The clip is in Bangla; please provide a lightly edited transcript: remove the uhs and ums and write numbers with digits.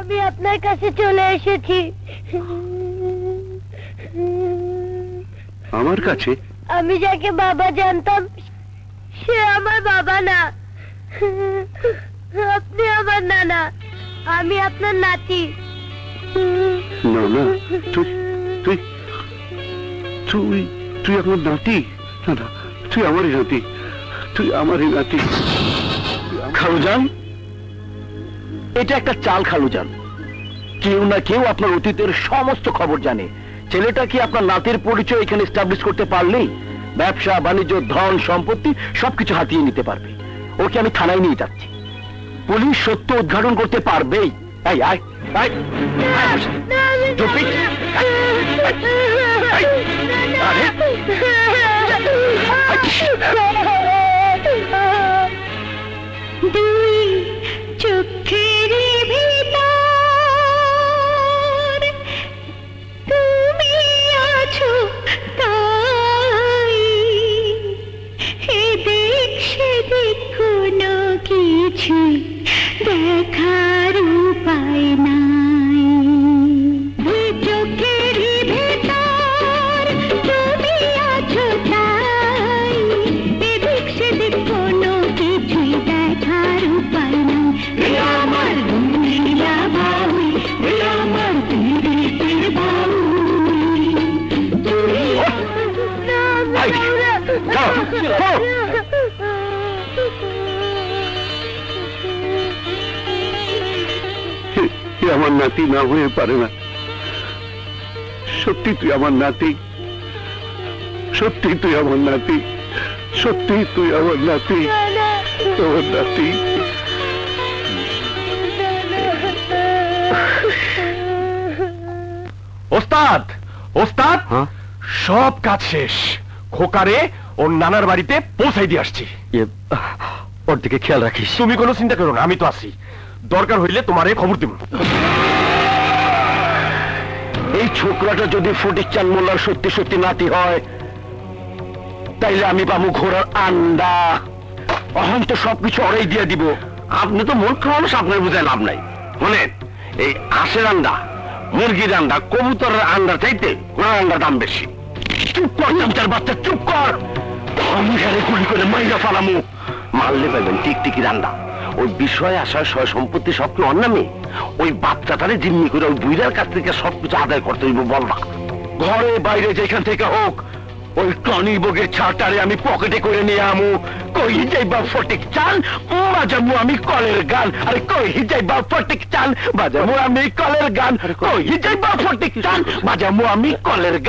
আমি আপনার কাছে চলে এসেছি। আমার কাছে? আমি যাকে বাবা জানতাম সে আমার বাবা না, আপনি আমার নানা, আমি আপনার নাতি। না না, তুই তুই তুই তুই আমার নাতি? না না, তুই আমারই নাতি, তুই আমারই নাতি। খালুজান, এটা একটা চাল খালুজান। কেউ না কেউ আপনার অতীতের সমস্ত খবর জানে। ছেলেটা কি আপনার নাতির পরিচয় এখানে এস্টাবলিশ করতে পারলেই ব্যবসা বাণিজ্য ধন সম্পত্তি সবকিছু হাতিয়ে নিতে পারবে। ওকে আমি থানায় নিয়ে যাচ্ছি, পুলিশ সত্য উদ্ঘাটন করতে পারবেই। আয় আয় আয়, জপি, দুই চোখের ভিতর তুমি আছো তাই, এদিক সেদিক কোনো কিছু দেখার উপায় নাই। দুই চোখের ভিতর তুমি আছো তাই, এদিক সেদিক কোনো কিছুই দেখার উপায় নাই। আমার দুনিয়া বাউল, আমার পীড়িতের বাউল, তুই আমার নাতি না হয়ে পারে না। সত্যি তুই আমার নাতি, সত্যি তুই আমার নাতি, সত্যি তুই আমার নাতি, আমার নাতি। ওস্তাদ, ওস্তাদ, সব কাজ শেষ। খোকারে ওর নানার বাড়িতে পৌঁছাই দিয়ে আসছি। ওর দিকে খেয়াল রাখিস। তুমি কোনো চিন্তা করো না, আমি তো আছি। দরকার হইলে তোমারে খবর দেব। এই ছোকরাটা যদি ফটিক চাঁদ মোল্লার সত্যি সত্যি নাতি হয়, তাইলে আমি পাবো ঘোড়ার আন্ডা। অহন তো সবকিছু ওরাই দিয়ে দিব। আপনি তো মূর্খ মানুষ, আপনার বুঝায় লাভ নাই। শোনেন, এই হাঁসের আন্ডা, মুরগির আন্ডা, কবুতরের আন্ডা চাইতে ঘোড়ার আন্ডার দাম বেশি। চুপ কর চামচার বাচ্চা, চুপ কর। আমি হারে গুলি করে মাইরা ফালামু। মারলে পাইবেন টিকটিকির আন্ডা। ওই বিষয় আসার সয় সম্পত্তি সবকে অন্য নামে। ওই বাচ্চাটারে জিম্মি করে ওই বুইরার কাছ থেকে সবকিছু আদায় করতে হইব। বলবা ঘরে বাইরে যেখান থেকে হোক, ওই টনি বগের ছাটারে আমি পকেটে করে নিয়ে আমু। কই যাইবা ফটিক চান, বাজামু আমি কলের গান। আরে কই যাইবা ফটিক চান, বাজামু আমি কলের গান। কই যাইবা ফটিক চান, বাজামু আমি কলের গান।